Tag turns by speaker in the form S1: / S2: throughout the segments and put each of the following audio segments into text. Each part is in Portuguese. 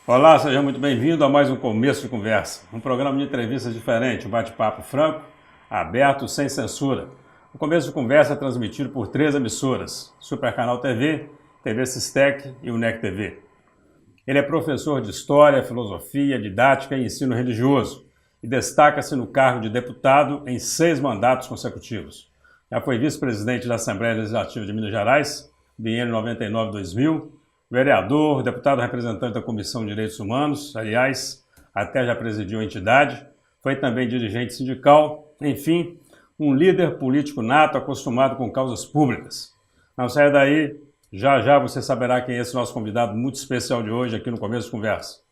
S1: Olá, seja muito bem-vindo a mais um Começo de Conversa, um programa de entrevistas diferente, um bate-papo franco, aberto, sem censura. O Começo de Conversa é transmitido por 3 emissoras, Super Canal TV, TV Sistec e UNEC TV. Ele é professor de História, Filosofia, Didática e Ensino Religioso e destaca-se no cargo de deputado em 6 mandatos consecutivos. Já foi vice-presidente da Assembleia Legislativa de Minas Gerais, biênio 99-2000, vereador, deputado representante da Comissão de Direitos Humanos, aliás, até já presidiu a entidade, foi também dirigente sindical, enfim, um líder político nato acostumado com causas públicas. Não saia daí, já já você saberá quem é esse nosso convidado muito especial de hoje aqui no Começo de Conversa.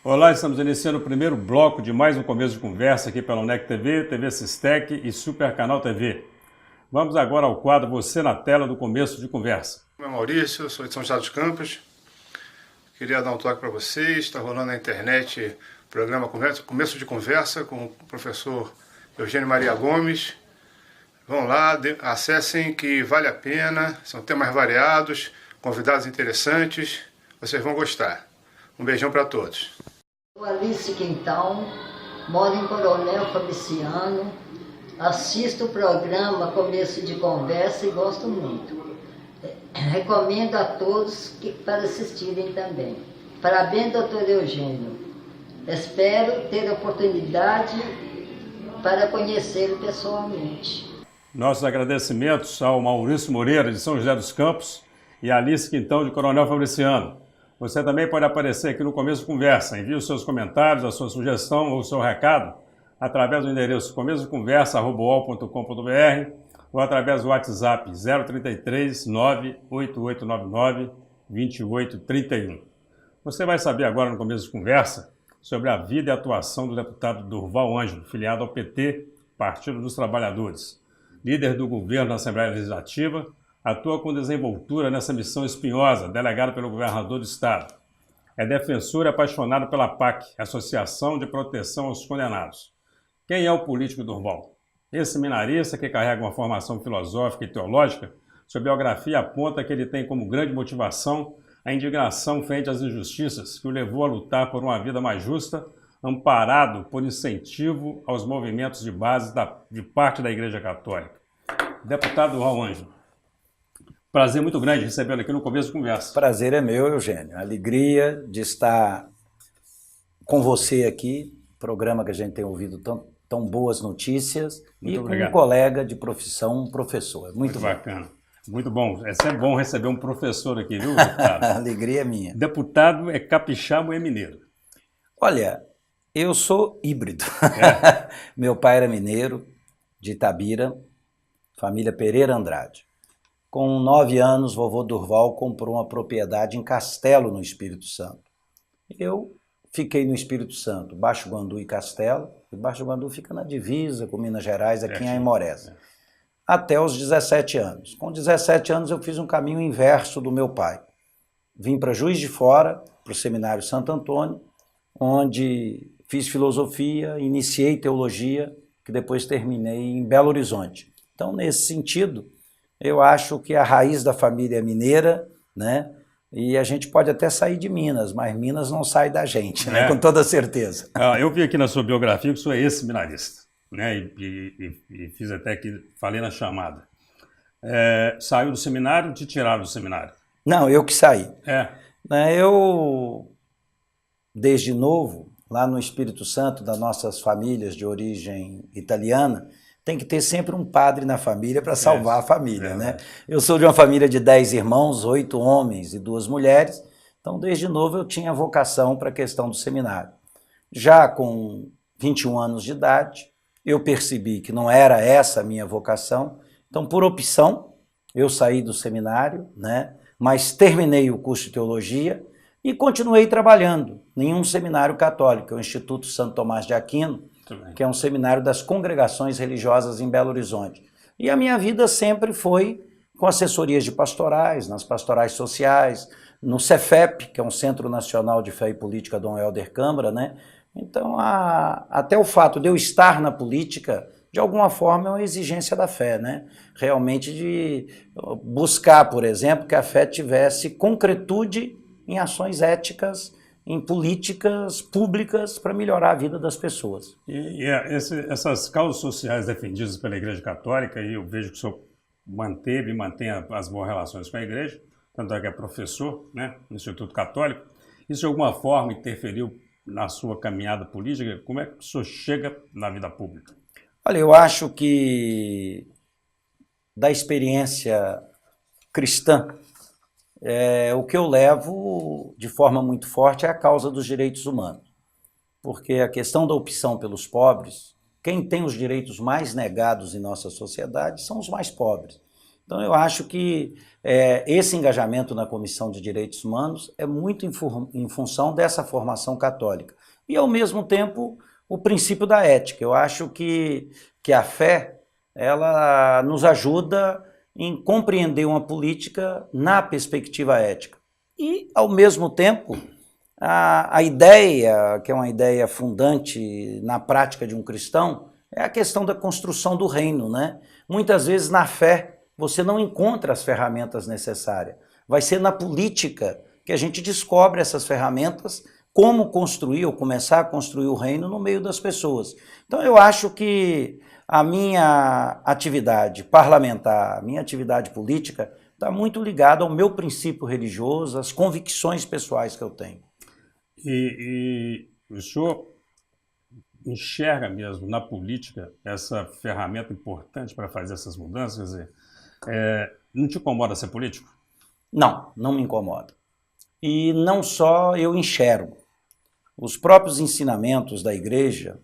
S1: Olá, estamos iniciando o primeiro bloco de mais um Começo de Conversa aqui pela UNEC TV, TV Sistec e Super Canal TV. Vamos agora ao quadro Você na Tela do Começo de Conversa.
S2: Meu nome é Maurício, sou de São José dos Campos. Queria dar um toque para vocês. Está rolando na internet o programa Começo de Conversa com o professor Eugênio Maria Gomes. Vão lá, acessem que vale a pena, são temas variados, convidados interessantes, vocês vão gostar. Um beijão para todos.
S3: Sou Alice Quintão, moro em Coronel Fabriciano, assisto o programa Começo de Conversa e gosto muito. Recomendo a todos para assistirem também. Parabéns, doutor Eugênio. Espero ter a oportunidade para conhecê-lo pessoalmente.
S1: Nossos agradecimentos ao Maurício Moreira, de São José dos Campos, e a Alice Quintão, de Coronel Fabriciano. Você também pode aparecer aqui no Começo de Conversa. Envie os seus comentários, a sua sugestão ou o seu recado através do endereço começodeconversa@uol.com.br ou através do WhatsApp 033 98899 2831. Você vai saber agora no Começo de Conversa sobre a vida e atuação do deputado Durval Ângelo, filiado ao PT, Partido dos Trabalhadores, líder do governo na Assembleia Legislativa, atua com desenvoltura nessa missão espinhosa, delegado pelo governador do estado. É defensor e apaixonado pela PAC, Associação de Proteção aos Condenados. Quem é o político Durval? Esse seminarista que carrega uma formação filosófica e teológica, sua biografia aponta que ele tem como grande motivação a indignação frente às injustiças que o levou a lutar por uma vida mais justa, amparado por incentivo aos movimentos de base de parte da Igreja Católica. Deputado Durval Ângelo. Prazer muito grande recebê-lo aqui no Começo de Conversa.
S4: Prazer é meu, Eugênio. Alegria de estar com você aqui, programa que a gente tem ouvido tão boas notícias, muito obrigado. Com um colega de profissão, um professor. Muito
S1: bacana. Muito bom. É sempre bom receber um professor aqui, viu, deputado?
S4: Alegria é minha.
S1: Deputado é capixaba ou é mineiro?
S4: Olha, eu sou híbrido. É. Meu pai era mineiro, de Itabira, família Pereira Andrade. Com 9 anos, vovô Durval comprou uma propriedade em Castelo, no Espírito Santo. Eu fiquei no Espírito Santo, Baixo Guandu e Castelo. E Baixo Guandu fica na divisa com Minas Gerais, aqui em Aimorés. Até os 17 anos. Com 17 anos, eu fiz um caminho inverso do meu pai. Vim para Juiz de Fora, para o Seminário Santo Antônio, onde fiz filosofia, iniciei teologia, que depois terminei em Belo Horizonte. Então, nesse sentido, eu acho que a raiz da família é mineira, né? E a gente pode até sair de Minas, mas Minas não sai da gente, né? Com toda certeza.
S1: Eu vi aqui na sua biografia que o senhor é ex-seminarista, né? E fiz até que falei na chamada. Saiu do seminário, te tiraram do seminário?
S4: Não, eu que saí. Eu, desde novo, lá no Espírito Santo, das nossas famílias de origem italiana, tem que ter sempre um padre na família para salvar a família, né? Eu sou de uma família de 10 irmãos, 8 homens e 2 mulheres, então desde novo eu tinha vocação para a questão do seminário. Já com 21 anos de idade, eu percebi que não era essa a minha vocação, então por opção eu saí do seminário, né? Mas terminei o curso de teologia e continuei trabalhando em um seminário católico, o Instituto Santo Tomás de Aquino, que é um seminário das congregações religiosas em Belo Horizonte. E a minha vida sempre foi com assessorias de pastorais, nas pastorais sociais, no Cefep, que é um Centro Nacional de Fé e Política Dom Helder Câmara, né? Então, até o fato de eu estar na política, de alguma forma, é uma exigência da fé, né? Realmente de buscar, por exemplo, que a fé tivesse concretude em ações éticas, em políticas públicas para melhorar a vida das pessoas.
S1: Essas causas sociais defendidas pela Igreja Católica, e eu vejo que o senhor manteve e mantém as boas relações com a Igreja, tanto é que é professor, né, no Instituto Católico, isso de alguma forma interferiu na sua caminhada política? Como é que o senhor chega na vida pública?
S4: Olha, eu acho que da experiência cristã, o que eu levo de forma muito forte é a causa dos direitos humanos. Porque a questão da opção pelos pobres, quem tem os direitos mais negados em nossa sociedade são os mais pobres. Então eu acho que esse engajamento na Comissão de Direitos Humanos é muito em função dessa formação católica. E ao mesmo tempo o princípio da ética. Eu acho que a fé ela nos ajuda em compreender uma política na perspectiva ética. E, ao mesmo tempo, a ideia, que é uma ideia fundante na prática de um cristão, é a questão da construção do reino, né? Muitas vezes, na fé, você não encontra as ferramentas necessárias. Vai ser na política que a gente descobre essas ferramentas, como construir ou começar a construir o reino no meio das pessoas. Então, eu acho que a minha atividade parlamentar, a minha atividade política, está muito ligada ao meu princípio religioso, às convicções pessoais que eu tenho.
S1: E o senhor enxerga mesmo na política essa ferramenta importante para fazer essas mudanças? Quer dizer, não te incomoda ser político?
S4: Não, não me incomoda. E não só eu enxergo. Os próprios ensinamentos da igreja,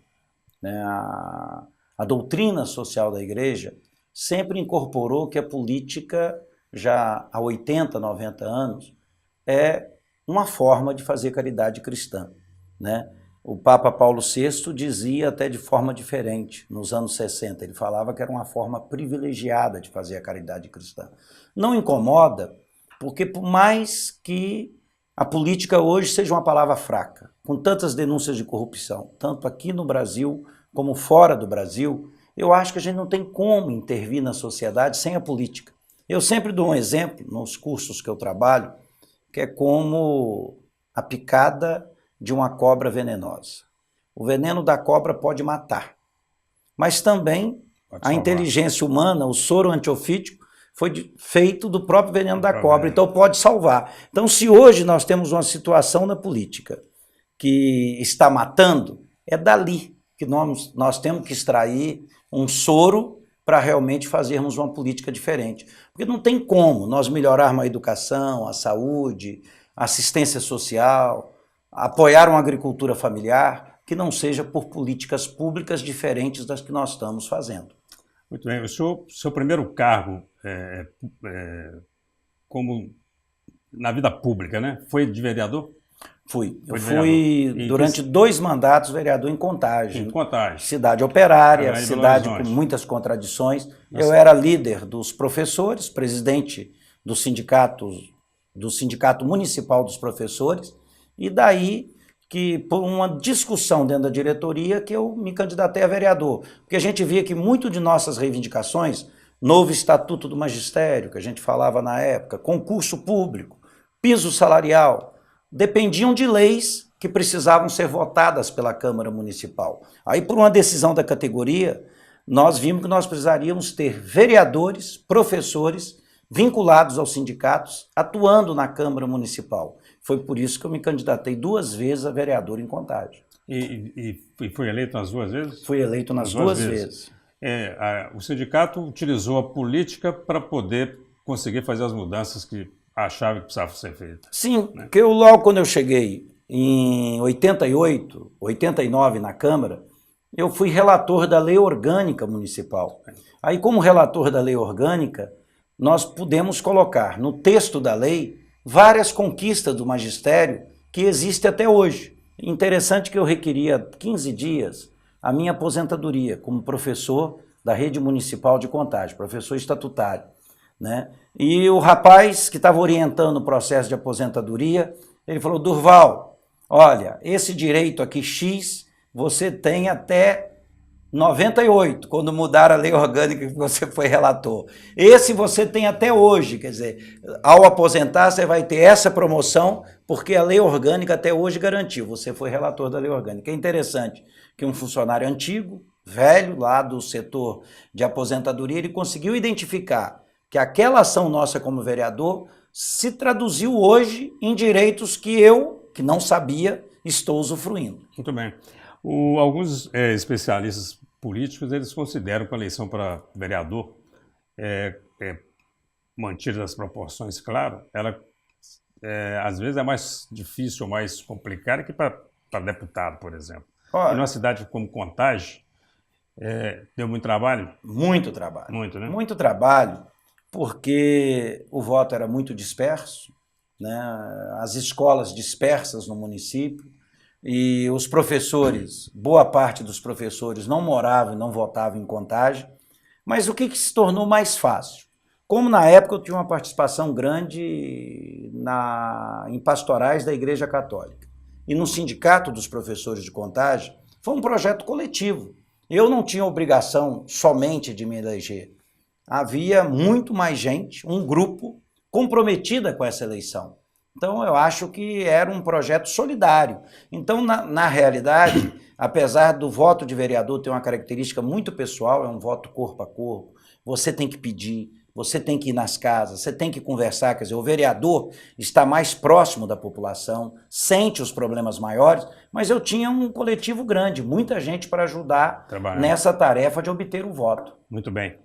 S4: né, a doutrina social da igreja, sempre incorporou que a política, já há 80, 90 anos, é uma forma de fazer caridade cristã, né? O Papa Paulo VI dizia até de forma diferente, nos anos 60, ele falava que era uma forma privilegiada de fazer a caridade cristã. Não incomoda, porque por mais que a política hoje seja uma palavra fraca, com tantas denúncias de corrupção, tanto aqui no Brasil como fora do Brasil, eu acho que a gente não tem como intervir na sociedade sem a política. Eu sempre dou um exemplo nos cursos que eu trabalho, que é como a picada de uma cobra venenosa. O veneno da cobra pode matar, mas também a inteligência humana, o soro antiofídico, foi feito do próprio veneno da cobra, então pode salvar. Então, se hoje nós temos uma situação na política que está matando, é dali que nós temos que extrair um soro para realmente fazermos uma política diferente. Porque não tem como nós melhorarmos a educação, a saúde, a assistência social, apoiar uma agricultura familiar, que não seja por políticas públicas diferentes das que nós estamos fazendo.
S1: Muito bem. O seu primeiro cargo como na vida pública, né? Foi de vereador?
S4: Fui. Eu fui, durante 2 mandatos, vereador em Contagem.
S1: Em Contagem.
S4: Cidade operária, cidade com muitas contradições.
S1: Nossa.
S4: Eu era líder dos professores, presidente do sindicato municipal dos professores, e daí que, por uma discussão dentro da diretoria, que eu me candidatei a vereador. Porque a gente via que muito de nossas reivindicações, novo estatuto do magistério, que a gente falava na época, concurso público, piso salarial, dependiam de leis que precisavam ser votadas pela Câmara Municipal. Aí, por uma decisão da categoria, nós vimos que nós precisaríamos ter vereadores, professores, vinculados aos sindicatos, atuando na Câmara Municipal. Foi por isso que eu me candidatei 2 vezes a vereador em Contagem.
S1: E foi eleito nas 2 vezes?
S4: Fui eleito nas 2 vezes.
S1: O sindicato utilizou a política para poder conseguir fazer as mudanças que achava que precisava ser feitas.
S4: Sim, né? Porque logo quando eu cheguei em 88, 89 na Câmara, eu fui relator da Lei Orgânica Municipal. Aí, como relator da Lei Orgânica, nós pudemos colocar no texto da lei várias conquistas do magistério que existem até hoje. Interessante que eu requeria 15 dias a minha aposentadoria como professor da Rede Municipal de Contagem, professor estatutário. né? E o rapaz que estava orientando o processo de aposentadoria, ele falou, Durval, olha, esse direito aqui X, você tem até 98, quando mudaram a lei orgânica que você foi relator. Esse você tem até hoje, quer dizer, ao aposentar você vai ter essa promoção, porque a lei orgânica até hoje garantiu, você foi relator da lei orgânica. É interessante que um funcionário antigo, velho, lá do setor de aposentadoria, ele conseguiu identificar que aquela ação nossa como vereador se traduziu hoje em direitos que eu, que não sabia, estou usufruindo.
S1: Muito bem. Alguns especialistas políticos, eles consideram que a eleição para vereador, mantida as proporções, claro, ela às vezes é mais difícil, mais complicada que para deputado, por exemplo.
S4: Olha,
S1: e numa cidade como Contagem, deu muito trabalho?
S4: Muito trabalho.
S1: Muito, né?
S4: Muito trabalho, porque o voto era muito disperso, né? As escolas dispersas no município, e os professores, boa parte dos professores não moravam e não votavam em Contagem, mas o que se tornou mais fácil? Como na época eu tinha uma participação grande em pastorais da Igreja Católica, e no Sindicato dos Professores de Contagem, foi um projeto coletivo. Eu não tinha obrigação somente de me eleger. Havia muito mais gente, um grupo comprometida com essa eleição. Então, eu acho que era um projeto solidário. Então, na realidade, apesar do voto de vereador ter uma característica muito pessoal, é um voto corpo a corpo, você tem que pedir, você tem que ir nas casas, você tem que conversar, quer dizer, o vereador está mais próximo da população, sente os problemas maiores, mas eu tinha um coletivo grande, muita gente para ajudar nessa tarefa de obter o voto.
S1: Muito bem.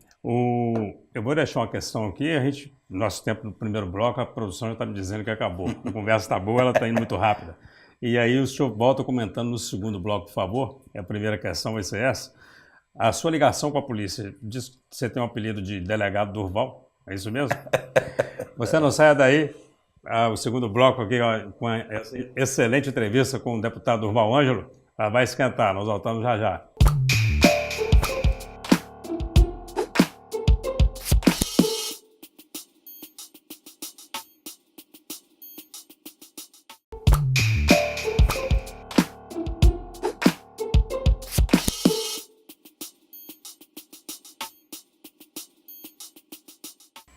S1: Eu vou deixar uma questão aqui, nosso tempo no primeiro bloco, a produção já está me dizendo que acabou. A conversa está boa, ela está indo muito rápida. E aí o senhor volta comentando no segundo bloco, por favor. A primeira questão vai ser essa. A sua ligação com a polícia, diz que você tem um apelido de delegado Durval, é isso mesmo? Você não saia daí, o segundo bloco aqui, ó, com a excelente entrevista com o deputado Durval Ângelo, ela vai esquentar, nós voltamos já já.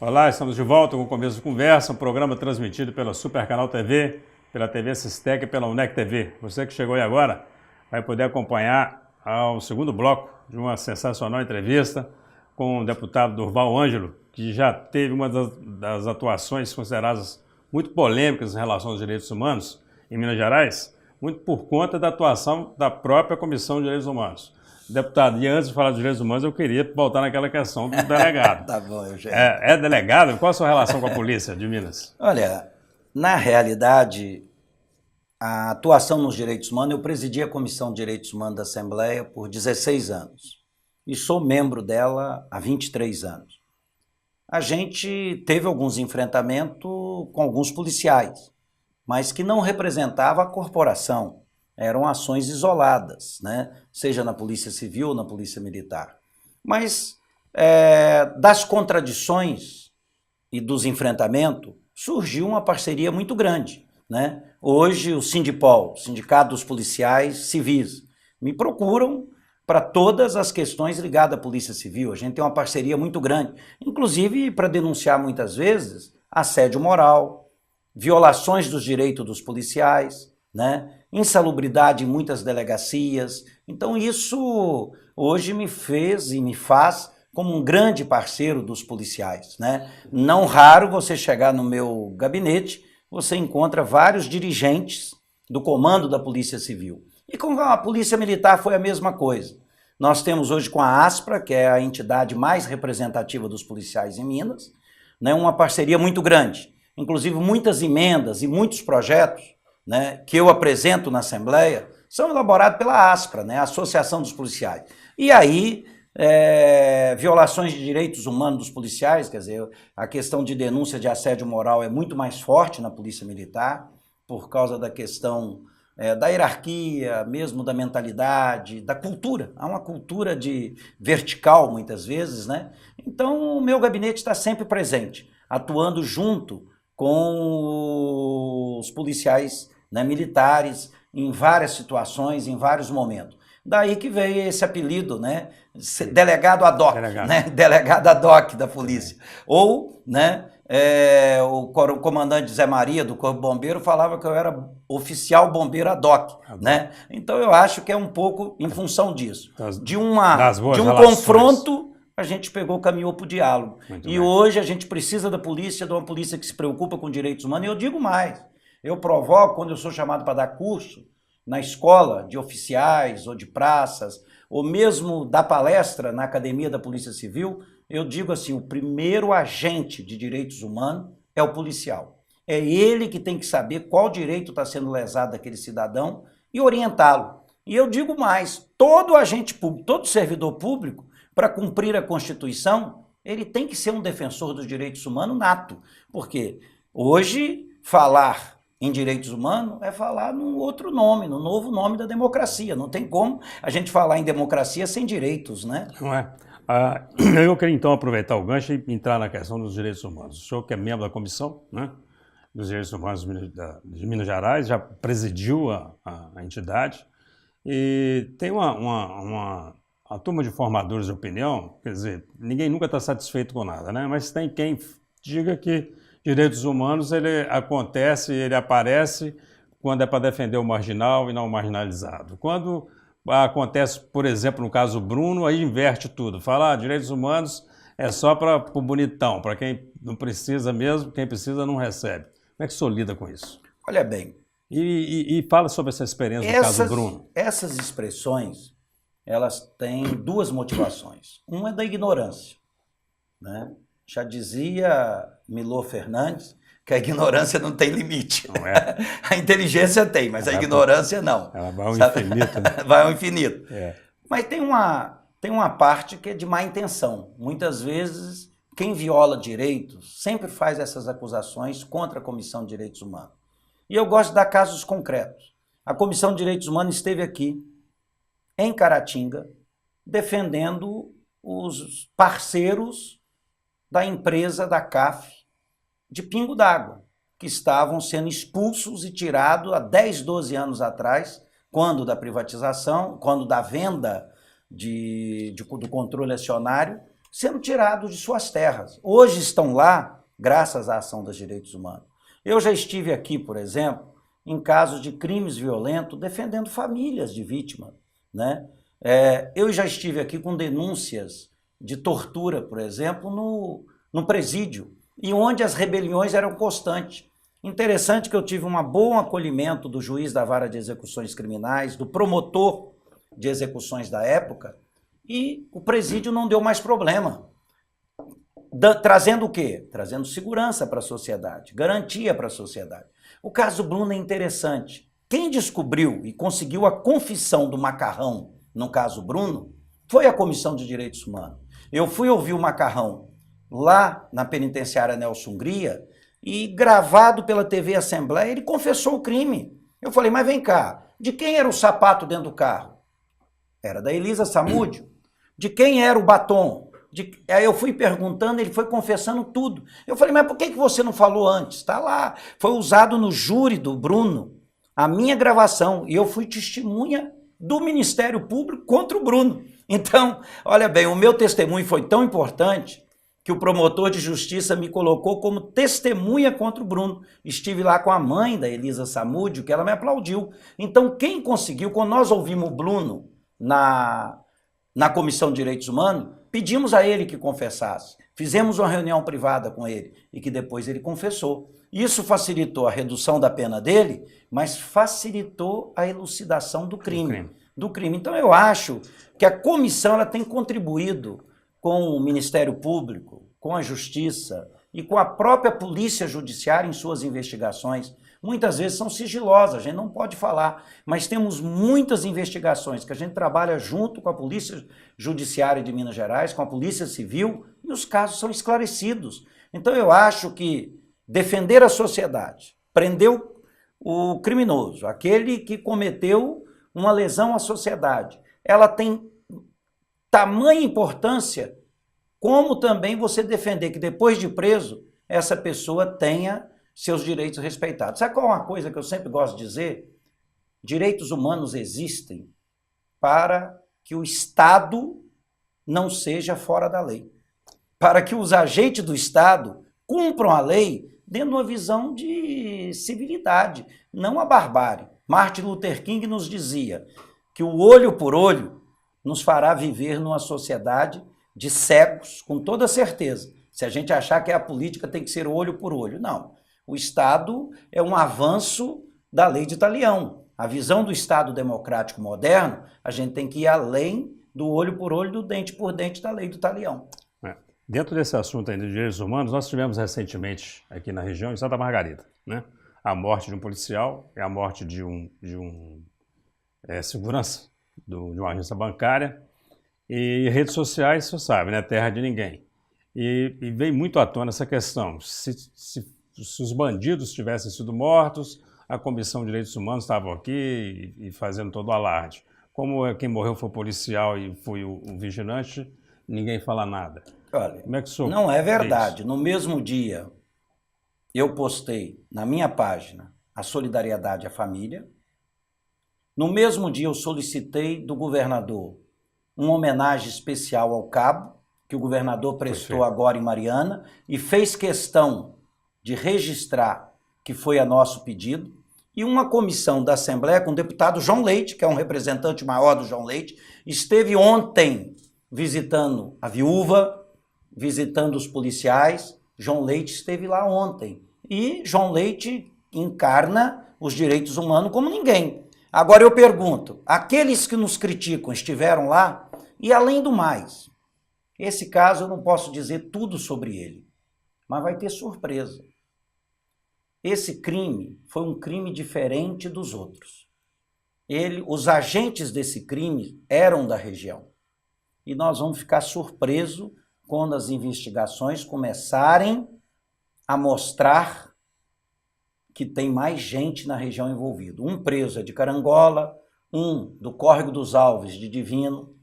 S1: Olá, estamos de volta com o Começo de Conversa, um programa transmitido pela Super Canal TV, pela TV Sistec e pela UNEC TV. Você que chegou aí agora vai poder acompanhar o segundo bloco de uma sensacional entrevista com o deputado Durval Ângelo, que já teve uma das atuações consideradas muito polêmicas em relação aos direitos humanos em Minas Gerais, muito por conta da atuação da própria Comissão de Direitos Humanos. Deputado, e antes de falar dos direitos humanos, eu queria voltar naquela questão do delegado.
S4: Tá bom, Eugênio.
S1: É delegado? Qual a sua relação com a polícia de Minas?
S4: Olha, na realidade, a atuação nos direitos humanos, eu presidi a Comissão de Direitos Humanos da Assembleia por 16 anos e sou membro dela há 23 anos. A gente teve alguns enfrentamentos com alguns policiais, mas que não representavam a corporação. Eram ações isoladas, né? Seja na Polícia Civil ou na Polícia Militar. Mas das contradições e dos enfrentamentos surgiu uma parceria muito grande, né? Hoje o Sindipol, Sindicato dos Policiais Civis, me procuram para todas as questões ligadas à Polícia Civil. A gente tem uma parceria muito grande, inclusive para denunciar muitas vezes assédio moral, violações dos direitos dos policiais, né? Insalubridade em muitas delegacias. Então isso hoje me fez e me faz como um grande parceiro dos policiais, né? Não raro você chegar no meu gabinete, você encontra vários dirigentes do comando da Polícia Civil. E com a Polícia Militar foi a mesma coisa. Nós temos hoje com a ASPRA, que é a entidade mais representativa dos policiais em Minas, né, uma parceria muito grande. Inclusive muitas emendas e muitos projetos, né, que eu apresento na Assembleia são elaborados pela ASPRA, né, a Associação dos Policiais. E aí, violações de direitos humanos dos policiais, quer dizer, a questão de denúncia de assédio moral é muito mais forte na Polícia Militar, por causa da questão da hierarquia, mesmo da mentalidade, da cultura. Há uma cultura de vertical, muitas vezes, né? Então, o meu gabinete está sempre presente, atuando junto com os policiais, né, militares, em várias situações, em vários momentos. Daí que veio esse apelido, né? Delegado ad hoc, né? Delegado ad hoc da polícia. Ou, né, o comandante Zé Maria, do Corpo Bombeiro, falava que eu era oficial bombeiro ad hoc, né? Então eu acho que é um pouco em função disso. De um confronto, a gente caminhou para o diálogo. Hoje a gente precisa da polícia, de uma polícia que se preocupa com direitos humanos. E eu digo mais, eu provoco, quando eu sou chamado para dar curso, na escola de oficiais ou de praças, ou mesmo dar palestra na Academia da Polícia Civil, eu digo assim, o primeiro agente de direitos humanos é o policial. É ele que tem que saber qual direito está sendo lesado daquele cidadão e orientá-lo. E eu digo mais, todo agente público, todo servidor público, para cumprir a Constituição, ele tem que ser um defensor dos direitos humanos nato. Porque hoje, falar em direitos humanos é falar num outro nome, no novo nome da democracia. Não tem como a gente falar em democracia sem direitos, né?
S1: Não é? Eu queria então aproveitar o gancho e entrar na questão dos direitos humanos. O senhor que é membro da comissão, né, dos direitos humanos de Minas Gerais, já presidiu a entidade e tem a turma de formadores de opinião, quer dizer, ninguém nunca está satisfeito com nada, né? Mas tem quem diga que direitos humanos, ele acontece, ele aparece quando é para defender o marginal e não o marginalizado. Quando acontece, por exemplo, no caso Bruno, aí inverte tudo. Fala, direitos humanos é só para o bonitão, para quem não precisa mesmo, quem precisa não recebe. Como é que o senhor lida com isso?
S4: Olha bem...
S1: E fala sobre essa experiência do caso Bruno.
S4: Essas expressões, elas têm duas motivações. Uma é da ignorância, né? Já dizia Milor Fernandes que a ignorância não tem limite.
S1: Não é?
S4: A inteligência tem, mas a ignorância não.
S1: Ela vai ao infinito. Né?
S4: Vai ao infinito.
S1: É.
S4: Mas tem uma parte que é de má intenção. Muitas vezes, quem viola direitos sempre faz essas acusações contra a Comissão de Direitos Humanos. E eu gosto de dar casos concretos. A Comissão de Direitos Humanos esteve aqui, em Caratinga, defendendo os parceiros da empresa da CAF de Pingo d'Água, que estavam sendo expulsos e tirados há 10, 12 anos atrás, quando da privatização, quando da venda do controle acionário, sendo tirados de suas terras. Hoje estão lá, graças à ação dos direitos humanos. Eu já estive aqui, por exemplo, em casos de crimes violentos, defendendo famílias de vítimas, né? Eu já estive aqui com denúncias de tortura, por exemplo, no presídio, e onde as rebeliões eram constantes. Interessante que eu tive um bom acolhimento do juiz da vara de execuções criminais, do promotor de execuções da época, e o presídio não deu mais problema. Trazendo o quê? Trazendo segurança para a sociedade, garantia para a sociedade. O caso Bruno é interessante. Quem descobriu e conseguiu a confissão do Macarrão, no caso Bruno, foi a Comissão de Direitos Humanos. Eu fui ouvir o Macarrão lá na penitenciária Nelson Hungria e, gravado pela TV Assembleia, ele confessou o crime. Eu falei, mas vem cá, de quem era o sapato dentro do carro? Era da Elisa Samúdio. De quem era o batom? Aí eu fui perguntando, ele foi confessando tudo. Eu falei, mas por que você não falou antes? Está lá, foi usado no júri do Bruno, a minha gravação, e eu fui testemunha do Ministério Público contra o Bruno. Então, olha bem, o meu testemunho foi tão importante que o promotor de justiça me colocou como testemunha contra o Bruno. Estive lá com a mãe da Elisa Samúdio, que ela me aplaudiu. Então, quem conseguiu, quando nós ouvimos o Bruno na Comissão de Direitos Humanos, pedimos a ele que confessasse. Fizemos uma reunião privada com ele e que depois ele confessou. Isso facilitou a redução da pena dele, mas facilitou a elucidação do crime. Então eu acho que a comissão ela tem contribuído com o Ministério Público, com a Justiça e com a própria Polícia Judiciária em suas investigações. Muitas vezes são sigilosas, a gente não pode falar, mas temos muitas investigações que a gente trabalha junto com a Polícia Judiciária de Minas Gerais, com a Polícia Civil, e os casos são esclarecidos. Então eu acho que defender a sociedade, prender o criminoso, aquele que cometeu uma lesão à sociedade. Ela tem tamanha importância como também você defender que depois de preso, essa pessoa tenha seus direitos respeitados. Sabe qual é uma coisa que eu sempre gosto de dizer? Direitos humanos existem para que o Estado não seja fora da lei. Para que os agentes do Estado cumpram a lei dentro de uma visão de civilidade, não a barbárie. Martin Luther King nos dizia que o olho por olho nos fará viver numa sociedade de cegos, com toda certeza. Se a gente achar que a política tem que ser olho por olho. Não. O Estado é um avanço da lei de Talião. A visão do Estado democrático moderno, a gente tem que ir além do olho por olho, do dente por dente da lei do Talião.
S1: Dentro desse assunto ainda de direitos humanos, nós tivemos recentemente aqui na região, em Santa Margarida, né, a morte de um policial e a morte de um segurança de uma agência bancária. E redes sociais, você sabe, né, terra de ninguém. E vem muito à tona essa questão. Se os bandidos tivessem sido mortos, a Comissão de Direitos Humanos estava aqui e fazendo todo o alarde. Como quem morreu foi o policial e foi o vigilante, ninguém fala nada.
S4: Olha,
S1: como é que o senhor
S4: não é verdade. No mesmo dia, eu postei na minha página a solidariedade à família. No mesmo dia, eu solicitei do governador uma homenagem especial ao cabo, que o governador prestou agora em Mariana, e fez questão de registrar que foi a nosso pedido. E uma comissão da Assembleia com o deputado João Leite, que é um representante maior do João Leite, esteve ontem visitando a viúva, visitando os policiais. João Leite esteve lá ontem. E João Leite encarna os direitos humanos como ninguém. Agora eu pergunto, aqueles que nos criticam estiveram lá? E além do mais, esse caso eu não posso dizer tudo sobre ele, mas vai ter surpresa. Esse crime foi um crime diferente dos outros. Os agentes desse crime eram da região. E nós vamos ficar surpresos quando as investigações começarem a mostrar que tem mais gente na região envolvida. Um preso é de Carangola, um do Córrego dos Alves, de Divino,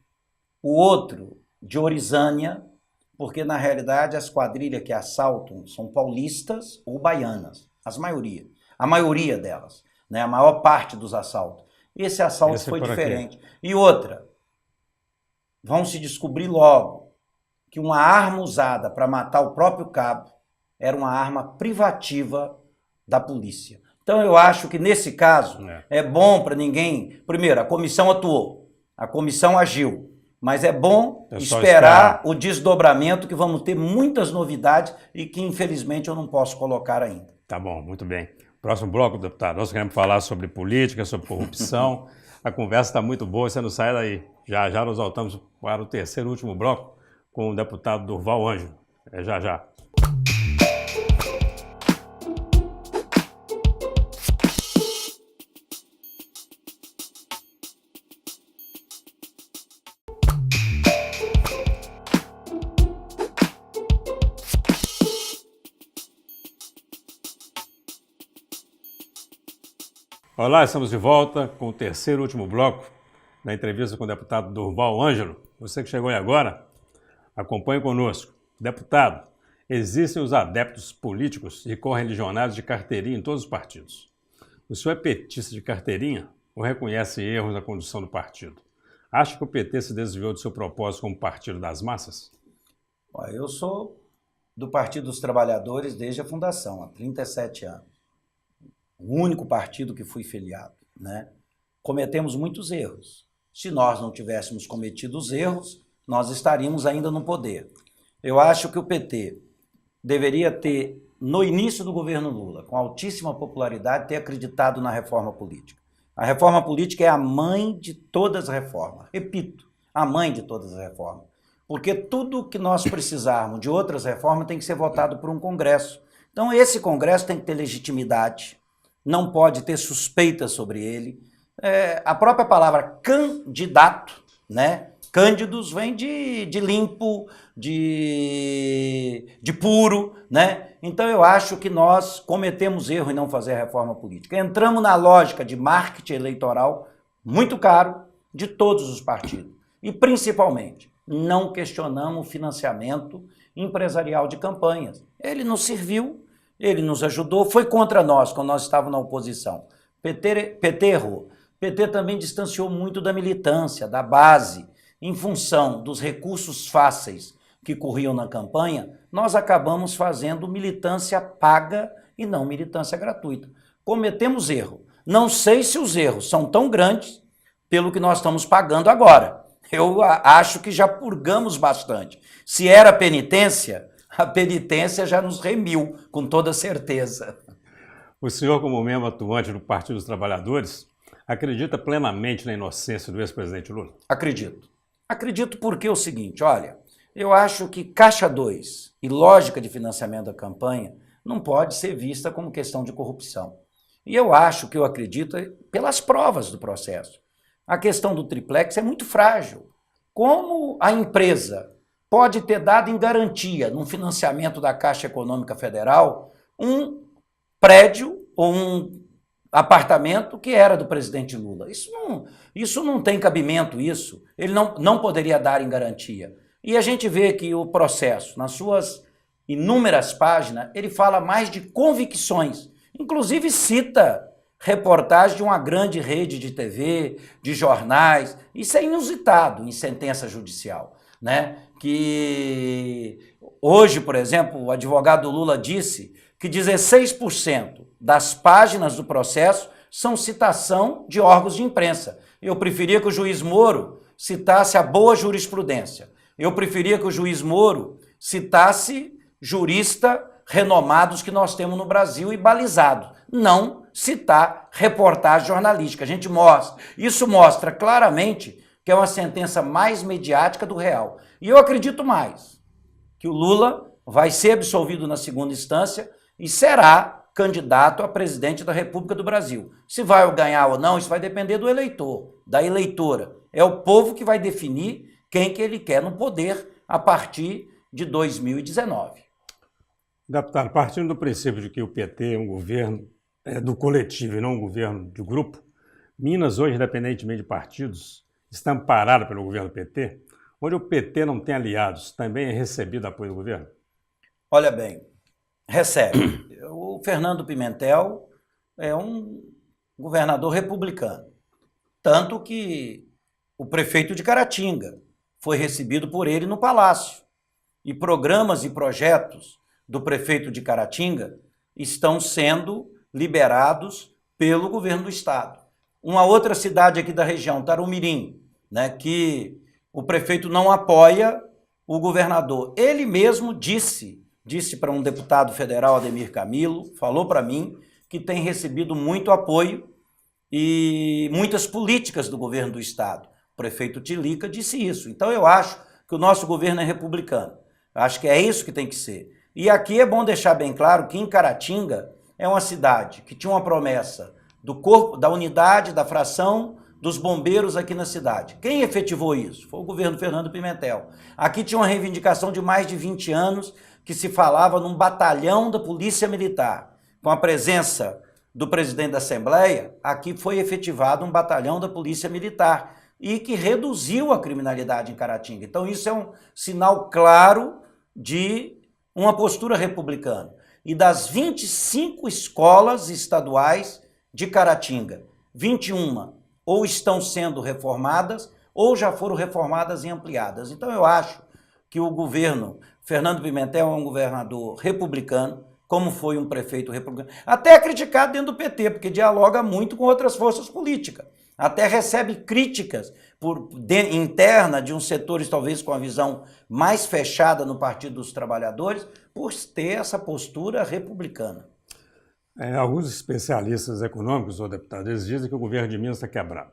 S4: o outro de Orizânia, porque na realidade as quadrilhas que assaltam são paulistas ou baianas, a maioria delas, né? A maior parte dos assaltos. Esse assalto foi diferente. E outra, vão se descobrir logo que uma arma usada para matar o próprio cabo era uma arma privativa da polícia. Então eu acho que nesse caso é bom para ninguém... Primeiro, a comissão atuou, a comissão agiu, mas é bom esperar o desdobramento, que vamos ter muitas novidades e que infelizmente eu não posso colocar ainda.
S1: Tá bom, muito bem. Próximo bloco, deputado, nós queremos falar sobre política, sobre corrupção. A conversa está muito boa, você não sai daí. Já já nós voltamos para o terceiro e último bloco com o deputado Durval Ângelo. É já já. Olá, estamos de volta com o terceiro e último bloco da entrevista com o deputado Durval Ângelo. Você que chegou aí agora, acompanhe conosco. Deputado, existem os adeptos políticos e correligionários de carteirinha em todos os partidos. O senhor é petista de carteirinha ou reconhece erros na condução do partido? Acha que o PT se desviou do seu propósito como partido das massas?
S4: Eu sou do Partido dos Trabalhadores desde a fundação, há 37 anos. O único partido que fui filiado, né? Cometemos muitos erros. Se nós não tivéssemos cometido os erros, nós estaríamos ainda no poder. Eu acho que o PT deveria ter, no início do governo Lula, com altíssima popularidade, ter acreditado na reforma política. A reforma política é a mãe de todas as reformas. Repito, a mãe de todas as reformas. Porque tudo que nós precisarmos de outras reformas tem que ser votado por um Congresso. Então esse Congresso tem que ter legitimidade, não pode ter suspeita sobre ele. A própria palavra candidato, né, Cândidos vem de limpo, de puro, né? Então eu acho que nós cometemos erro em não fazer a reforma política. Entramos na lógica de marketing eleitoral muito caro de todos os partidos. E principalmente, não questionamos o financiamento empresarial de campanhas. Ele nos serviu, ele nos ajudou, foi contra nós quando nós estávamos na oposição. PT errou. PT também distanciou muito da militância, da base. Em função dos recursos fáceis que corriam na campanha, nós acabamos fazendo militância paga e não militância gratuita. Cometemos erro. Não sei se os erros são tão grandes pelo que nós estamos pagando agora. Eu acho que já purgamos bastante. Se era penitência, a penitência já nos remiu, com toda certeza.
S1: O senhor, como membro atuante do Partido dos Trabalhadores, acredita plenamente na inocência do ex-presidente Lula?
S4: Acredito. Acredito porque é o seguinte, olha, eu acho que Caixa 2 e lógica de financiamento da campanha não pode ser vista como questão de corrupção. E eu acho que eu acredito pelas provas do processo. A questão do triplex é muito frágil. Como a empresa pode ter dado em garantia, num financiamento da Caixa Econômica Federal, um prédio ou um apartamento que era do presidente Lula? Isso não tem cabimento, isso. Ele não poderia dar em garantia. E a gente vê que o processo, nas suas inúmeras páginas, ele fala mais de convicções. Inclusive cita reportagem de uma grande rede de TV, de jornais. Isso é inusitado em sentença judicial, né? Que hoje, por exemplo, o advogado Lula disse que 16% das páginas do processo são citação de órgãos de imprensa. Eu preferia que o juiz Moro citasse a boa jurisprudência. Eu preferia que o juiz Moro citasse juristas renomados que nós temos no Brasil e balizados. Não citar reportagem jornalística. A gente mostra. Isso mostra claramente que é uma sentença mais mediática do real. E eu acredito mais que o Lula vai ser absolvido na segunda instância e será candidato a presidente da República do Brasil. Se vai ganhar ou não, isso vai depender do eleitor, da eleitora. É o povo que vai definir quem que ele quer no poder a partir de 2019.
S1: Deputado, partindo do princípio de que o PT é um governo do coletivo e não um governo de grupo, Minas hoje, independentemente de partidos, está amparada pelo governo PT, onde o PT não tem aliados, também é recebido apoio do governo?
S4: Olha bem, recebe. O Fernando Pimentel é um governador republicano, tanto que o prefeito de Caratinga foi recebido por ele no Palácio. E programas e projetos do prefeito de Caratinga estão sendo liberados pelo governo do estado. Uma outra cidade aqui da região, Tarumirim, né, que o prefeito não apoia o governador. Ele mesmo disse para um deputado federal, Ademir Camilo, falou para mim que tem recebido muito apoio e muitas políticas do governo do estado. O prefeito Tilica disse isso. Então eu acho que o nosso governo é republicano. Acho que é isso que tem que ser. E aqui é bom deixar bem claro que em Caratinga é uma cidade que tinha uma promessa do corpo, da unidade, da fração dos bombeiros aqui na cidade. Quem efetivou isso? Foi o governo Fernando Pimentel. Aqui tinha uma reivindicação de mais de 20 anos que se falava num batalhão da Polícia Militar. Com a presença do presidente da Assembleia, aqui foi efetivado um batalhão da Polícia Militar e que reduziu a criminalidade em Caratinga. Então isso é um sinal claro de uma postura republicana. E das 25 escolas estaduais de Caratinga, 21 ou estão sendo reformadas ou já foram reformadas e ampliadas. Então eu acho que o governo Fernando Pimentel é um governador republicano, como foi um prefeito republicano, até criticado dentro do PT, porque dialoga muito com outras forças políticas. Até recebe críticas interna de uns setores talvez com a visão mais fechada no Partido dos Trabalhadores, por ter essa postura republicana.
S1: Alguns especialistas econômicos, ou deputados, eles dizem que o governo de Minas está quebrado.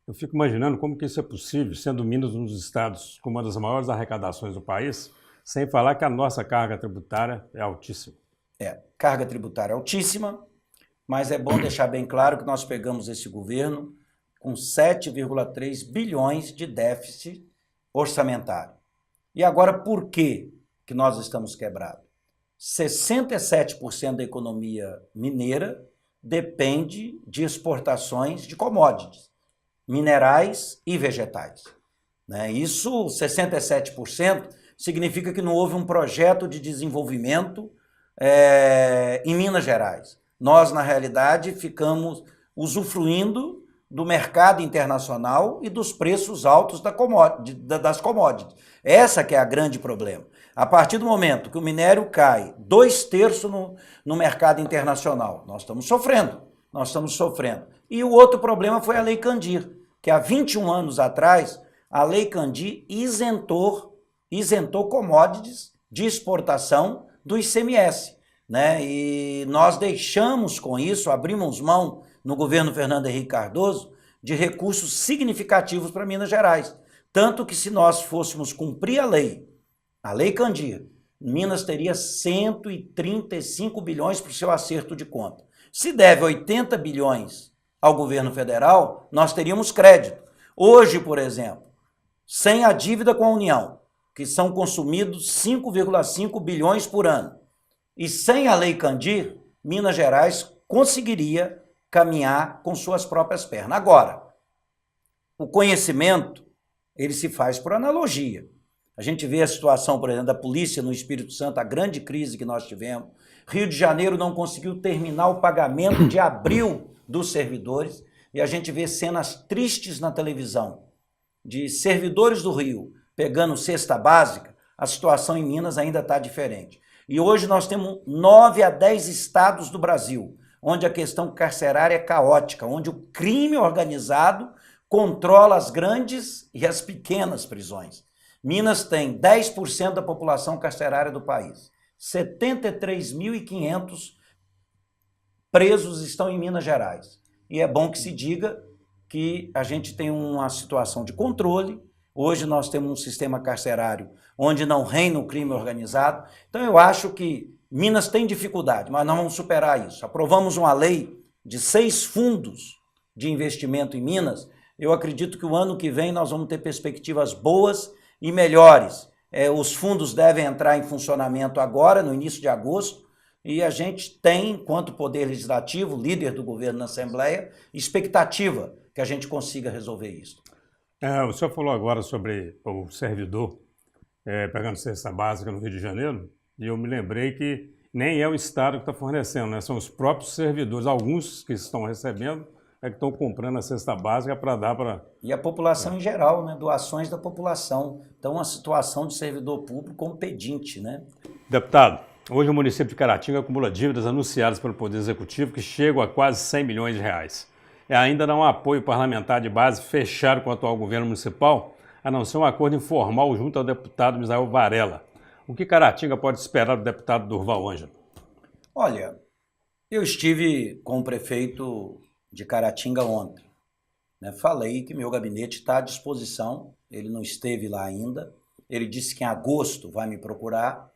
S1: Eu fico imaginando como que isso é possível, sendo Minas um dos estados com uma das maiores arrecadações do país, sem falar que a nossa carga tributária é altíssima.
S4: Carga tributária altíssima, mas é bom deixar bem claro que nós pegamos esse governo com 7,3 bilhões de déficit orçamentário. E agora, por que nós estamos quebrados? 67% da economia mineira depende de exportações de commodities, minerais e vegetais. Né? Isso, 67%, significa que não houve um projeto de desenvolvimento em Minas Gerais. Nós, na realidade, ficamos usufruindo do mercado internacional e dos preços altos das commodities. Essa que é a grande problema. A partir do momento que o minério cai 2/3 no mercado internacional, nós estamos sofrendo. E o outro problema foi a Lei Candir, que há 21 anos atrás, a Lei Candir isentou commodities de exportação do ICMS. Né? E nós deixamos com isso, abrimos mão no governo Fernando Henrique Cardoso de recursos significativos para Minas Gerais. Tanto que se nós fôssemos cumprir a Lei Candir, Minas teria 135 bilhões para o seu acerto de conta. Se deve 80 bilhões ao governo federal, nós teríamos crédito. Hoje, por exemplo, sem a dívida com a União, que são consumidos 5,5 bilhões por ano, e sem a Lei Candir, Minas Gerais conseguiria caminhar com suas próprias pernas. Agora, o conhecimento, ele se faz por analogia. A gente vê a situação, por exemplo, da polícia no Espírito Santo, a grande crise que nós tivemos. Rio de Janeiro não conseguiu terminar o pagamento de abril dos servidores, e a gente vê cenas tristes na televisão de servidores do Rio pegando cesta básica. A situação em Minas ainda está diferente. E hoje nós temos 9 a 10 estados do Brasil, onde a questão carcerária é caótica, onde o crime organizado controla as grandes e as pequenas prisões. Minas tem 10% da população carcerária do país. 73.500 presos estão em Minas Gerais. E é bom que se diga que a gente tem uma situação de controle. Hoje nós temos um sistema carcerário onde não reina o crime organizado. Então eu acho que Minas tem dificuldade, mas nós vamos superar isso. Aprovamos uma lei de 6 fundos de investimento em Minas. Eu acredito que o ano que vem nós vamos ter perspectivas boas e melhores. Os fundos devem entrar em funcionamento agora, no início de agosto, e a gente tem, enquanto Poder Legislativo, líder do governo na Assembleia, expectativa que a gente consiga resolver isso.
S1: O senhor falou agora sobre o servidor pegando cesta básica no Rio de Janeiro, e eu me lembrei que nem é o Estado que está fornecendo, né? São os próprios servidores, alguns que estão recebendo, que estão comprando a cesta básica para dar para...
S4: E a população em geral, né? Doações da população. Então, uma situação de servidor público como pedinte, né?
S1: Deputado, hoje o município de Caratinga acumula dívidas anunciadas pelo Poder Executivo que chegam a quase 100 milhões de reais. Ainda não há apoio parlamentar de base fechado com o atual governo municipal, a não ser um acordo informal junto ao deputado Misael Varela. O que Caratinga pode esperar do deputado Durval Ângelo?
S4: Olha, eu estive com o prefeito de Caratinga ontem. Né? Falei que meu gabinete está à disposição, ele não esteve lá ainda. Ele disse que em agosto vai me procurar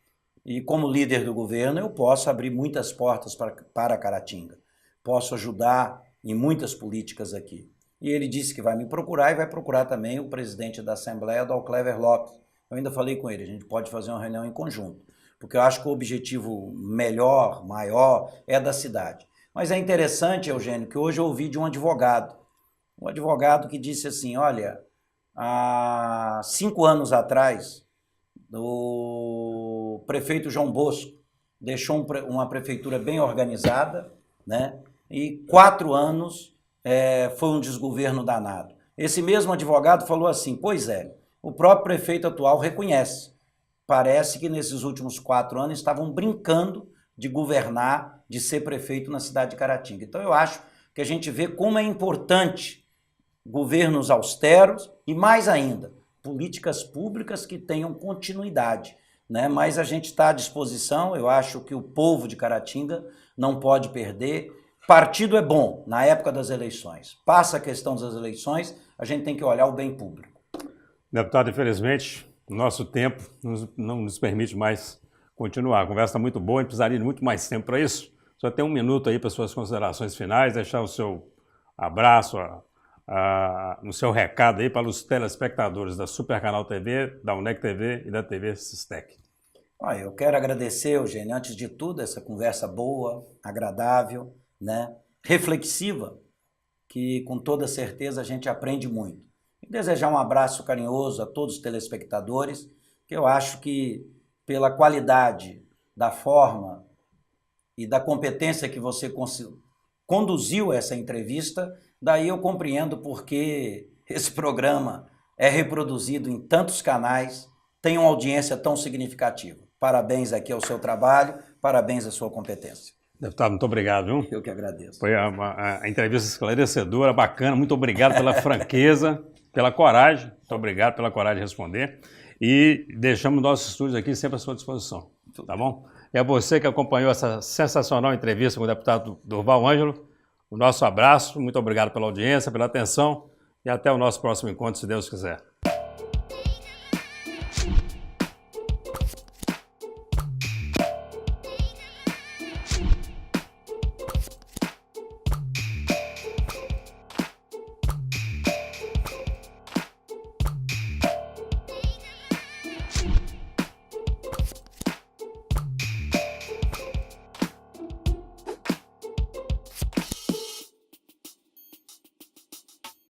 S4: e, como líder do governo, eu posso abrir muitas portas para Caratinga. Posso ajudar em muitas políticas aqui. E ele disse que vai me procurar e vai procurar também o presidente da Assembleia, Dr. Clever Lopes. Eu ainda falei com ele, a gente pode fazer uma reunião em conjunto, porque eu acho que o objetivo melhor, maior, é da cidade. Mas é interessante, Eugênio, que hoje eu ouvi de um advogado que disse assim, olha, há 5 anos atrás, o prefeito João Bosco deixou uma prefeitura bem organizada, né? E 4 anos foi um desgoverno danado. Esse mesmo advogado falou assim, pois é, o próprio prefeito atual reconhece. Parece que nesses últimos 4 anos estavam brincando de governar, de ser prefeito na cidade de Caratinga. Então eu acho que a gente vê como é importante governos austeros e, mais ainda, políticas públicas que tenham continuidade. Né? Mas a gente está à disposição, eu acho que o povo de Caratinga não pode perder. Partido é bom na época das eleições. Passa a questão das eleições, a gente tem que olhar o bem público.
S1: Deputado, infelizmente, o nosso tempo não nos permite mais continuar. A conversa está muito boa, a gente precisaria de muito mais tempo para isso. Só tem 1 minuto aí para suas considerações finais, deixar o seu abraço no seu recado aí para os telespectadores da Super Canal TV, da UNEC TV e da TV Sistec.
S4: Eu quero agradecer, Eugênio, antes de tudo, essa conversa boa, agradável, né, reflexiva, que com toda certeza a gente aprende muito. E desejar um abraço carinhoso a todos os telespectadores, que eu acho que pela qualidade da forma e da competência que você conduziu essa entrevista, daí eu compreendo porque esse programa é reproduzido em tantos canais, tem uma audiência tão significativa. Parabéns aqui ao seu trabalho, parabéns à sua competência.
S1: Deputado, muito obrigado, viu?
S4: Eu que agradeço.
S1: Foi a entrevista esclarecedora, bacana, muito obrigado pela franqueza, pela coragem, muito obrigado pela coragem de responder e deixamos nossos estúdios aqui sempre à sua disposição, tá bom? E a você que acompanhou essa sensacional entrevista com o deputado Durval Ângelo, o nosso abraço, muito obrigado pela audiência, pela atenção e até o nosso próximo encontro, se Deus quiser.